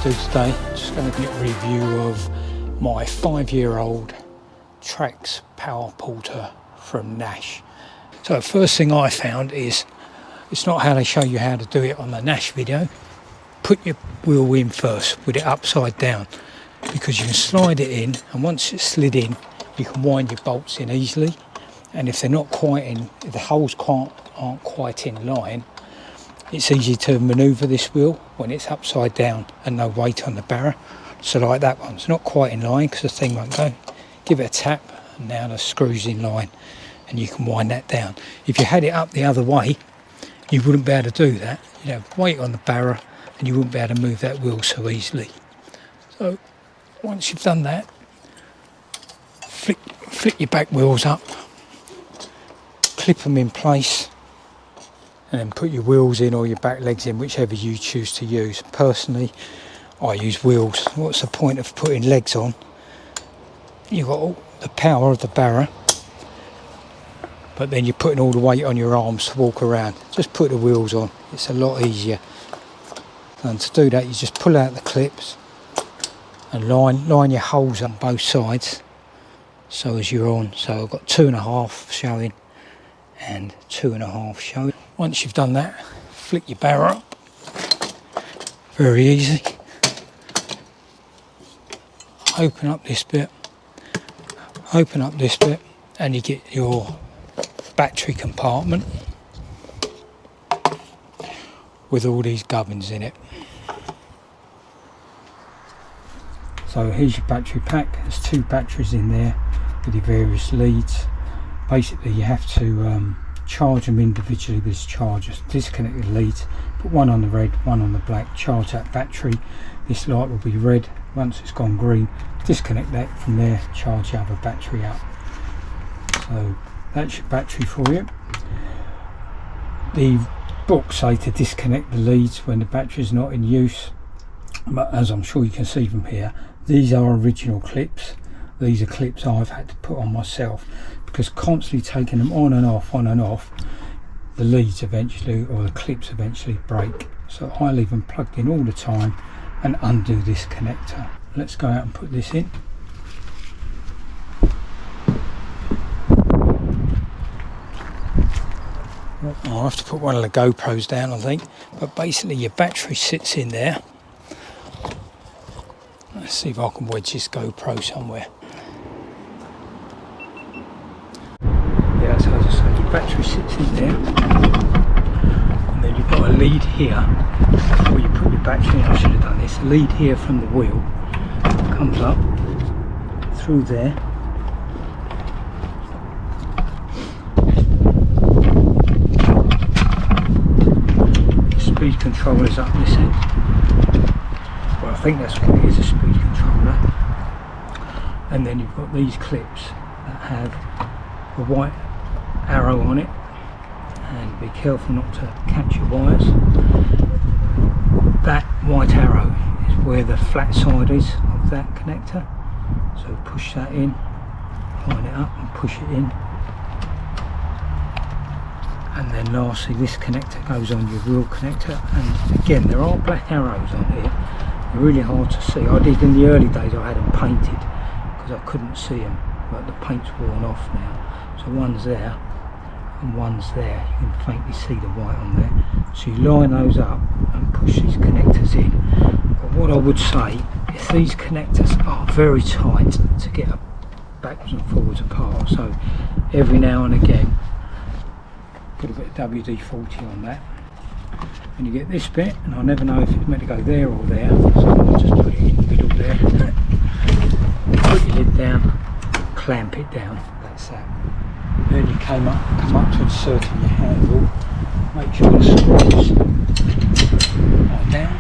to do today, just going to get a review of my 5-year-old Trax power porter from Nash. So the first thing I found is, it's not how they show you how to do it on the Nash video. Put your wheel in first with it upside down, because you can slide it in, and once it's slid in you can wind your bolts in easily, and if they're not quite in, if the holes aren't quite in line, it's easy to manoeuvre this wheel when it's upside down and no weight on the barrow. So like that one's not quite in line because the thing won't go. Give it a tap and now the screw's in line and you can wind that down. If you had it up the other way, you wouldn't be able to do that. You'd have weight on the barrow and you wouldn't be able to move that wheel so easily. So once you've done that, flick your back wheels up, clip them in place, and then put your wheels in or your back legs in, whichever you choose to use. Personally, I use wheels. What's the point of putting legs on? You've got all the power of the barrow, but then you're putting all the weight on your arms to walk around. Just put the wheels on, it's a lot easier. And to do that, you just pull out the clips and line your holes on both sides, so as you're on. So I've got 2.5 showing and 2.5 showing. Once you've done that, flick your barrow up, very easy. Open up this bit, and you get your battery compartment with all these gubbins in it. So here's your battery pack. There's 2 batteries in there with your various leads. Basically you have to charge them individually with this charger. Disconnect the leads, put one on the red, one on the black, charge that battery. This light will be red. Once it's gone green, disconnect that from there, charge the other battery up. So that's your battery for you. The books say to disconnect the leads when the battery is not in use, but as I'm sure you can see from here, these are original clips. These are clips I've had to put on myself, because constantly taking them on and off, the leads eventually, or the clips eventually break. So I leave them plugged in all the time and undo this connector. Let's go out and put this in. I'll have to put one of the GoPros down, I think, but basically your battery sits in there. Let's see if I can wedge this GoPro somewhere. Yeah, so as I say, your battery sits in there, and then you've got a lead here where you put your battery in. I should have done this. A lead here from the wheel comes up through there, speed controller's up this end. Well, I think that's what it is, a speed controller. And then you've got these clips that have a white arrow on it, and be careful not to catch your wires. That white arrow is where the flat side is of that connector, so push that in, line it up and push it in. And then lastly, this connector goes on your wheel connector, and again there are black arrows on here. They're really hard to see. I did in the early days, I had them painted because I couldn't see them, but the paint's worn off now. So one's there and one's there. You can faintly see the white on there. So you line those up and push these connectors in. But what I would say, if these connectors are very tight to get backwards and forwards apart, so every now and again put a bit of WD-40 on that, and you get this bit, and I never know if it's meant to go there or there, so I'll just put it in the middle there. Put your lid down, clamp it down, that's that. Then you come up to inserting your handle, make sure the screws are down.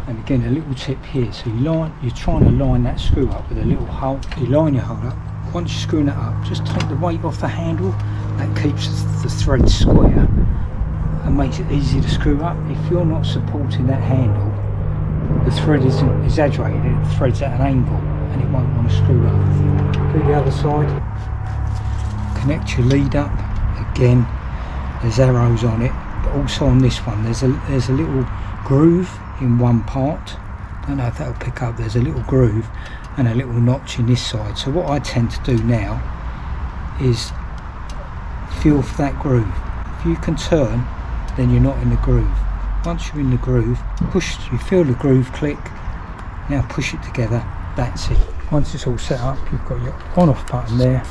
And again, a little tip here, so you're trying to line that screw up with a little hole. You line your hole up. Once you're screwing that up, just take the weight off the handle. That keeps the thread square and makes it easy to screw up. If you're not supporting that handle, the thread isn't exaggerated, the thread's at an angle and it won't want to screw up. Do the other side, connect your lead up. Again, there's arrows on it, but also on this one there's a little groove in one part. Don't know if that'll pick up. There's a little groove and a little notch in this side. So what I tend to do now is feel for that groove. If you can turn, then you're not in the groove. Once you're in the groove, you feel the groove click, now push it together, that's it. Once it's all set up, you've got your on off button there,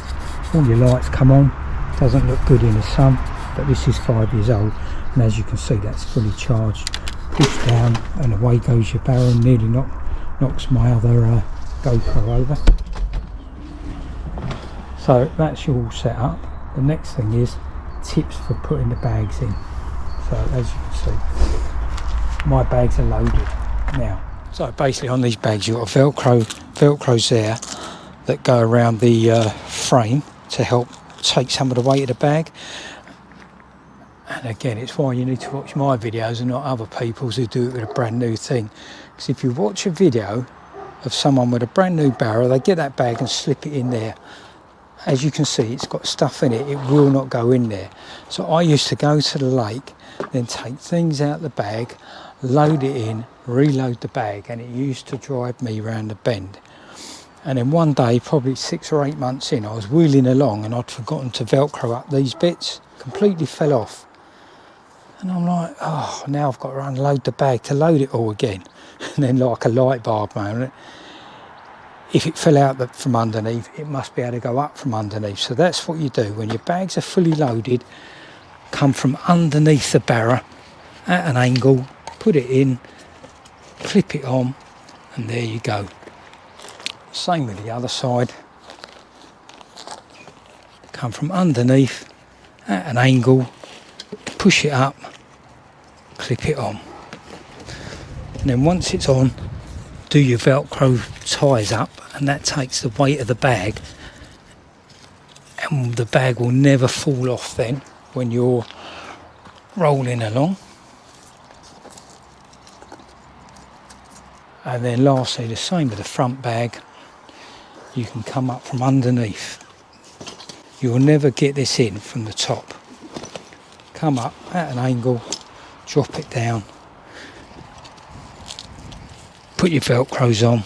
all your lights come on. Doesn't look good in the sun, but this is 5 years old, and as you can see, that's fully charged. Push down and away goes your barrel. Nearly knocks my other GoPro over. So that's you all set up. The next thing is tips for putting the bags in. So as you can see, my bags are loaded now. So basically on these bags you've got velcros there that go around the frame to help take some of the weight of the bag. And again, it's why you need to watch my videos and not other people's who do it with a brand new thing. Because if you watch a video of someone with a brand new barrel, they get that bag and slip it in there. As you can see, it's got stuff in it, it will not go in there. So I used to go to the lake, then take things out of the bag, load it in, reload the bag, and it used to drive me round the bend. And then one day, probably 6 or 8 months in, I was wheeling along and I'd forgotten to velcro up these bits, completely fell off. And I'm like, oh, now I've got to unload the bag to load it all again. And then like a light bulb moment, if it fell out from underneath, it must be able to go up from underneath. So that's what you do. When your bags are fully loaded, come from underneath the barrow at an angle, put it in, clip it on, and there you go. Same with the other side. Come from underneath at an angle, push it up, clip it on. And then once it's on, do your velcro ties up, and that takes the weight of the bag, and the bag will never fall off then when you're rolling along. And then lastly, the same with the front bag, you can come up from underneath. You'll never get this in from the top. Come up at an angle, drop it down, put your velcros on,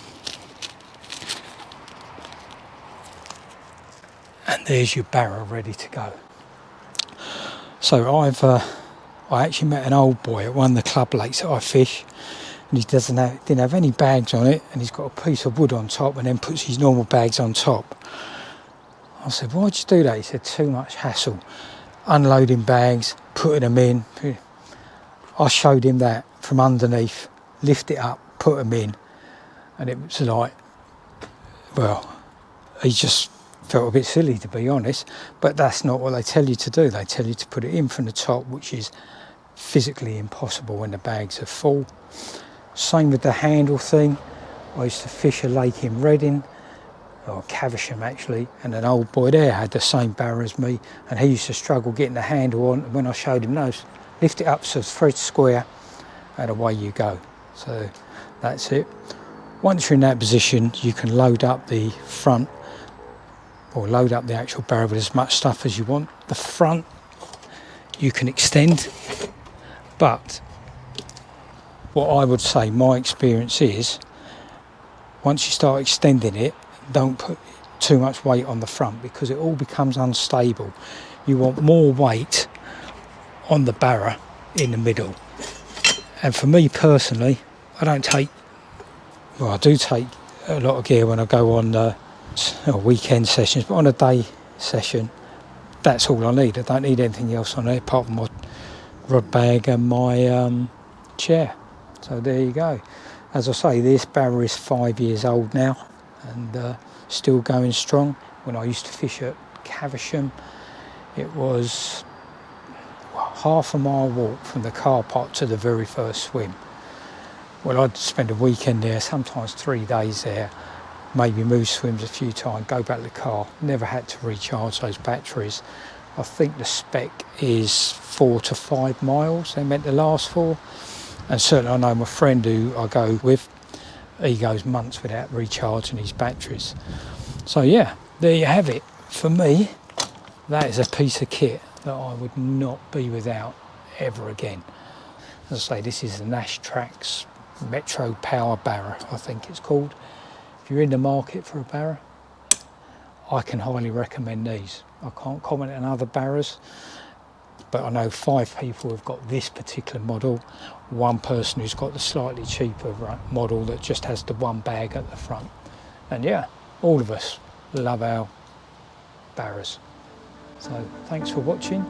and there's your barrow ready to go. So I actually met an old boy at one of the club lakes that I fish, and he didn't have any bags on it, and he's got a piece of wood on top and then puts his normal bags on top. I said, why'd you do that? He said, too much hassle. Unloading bags, putting them in. I showed him that from underneath, lift it up, put them in, and it was like, well, he just felt a bit silly, to be honest, but that's not what they tell you to do. They tell you to put it in from the top, which is physically impossible when the bags are full. Same with the handle thing. I used to fish a lake in Reading, or Caversham actually, and an old boy there had the same barrow as me, and he used to struggle getting the handle on. When I showed him those, lift it up so it's thread square, and away you go. So that's it. Once you're in that position, you can load up the front, or load up the actual barrow with as much stuff as you want. The front you can extend, but what I would say, my experience is, once you start extending it, don't put too much weight on the front because it all becomes unstable. You want more weight on the barrow in the middle. And for me personally, I do take a lot of gear when I go on weekend sessions, but on a day session, that's all I need. I don't need anything else on there apart from my rod bag and my chair. So there you go. As I say, this barrow is 5 years old now and still going strong. When I used to fish at Caversham, it was half a mile walk from the car park to the very first swim. Well, I'd spend a weekend there, sometimes 3 days there, maybe move swims a few times, go back to the car. Never had to recharge those batteries. I think the spec is 4 to 5 miles they're meant to last for. And certainly I know my friend who I go with, he goes months without recharging his batteries. So yeah, there you have it. For me, that is a piece of kit that I would not be without ever again. As I say, this is the Nash Trax Metro Power Barrow, I think it's called. If you're in the market for a Barrow, I can highly recommend these. I can't comment on other Barrows, but I know 5 people have got this particular model, one person who's got the slightly cheaper model that just has the one bag at the front. And yeah, all of us love our Barrows. So thanks for watching.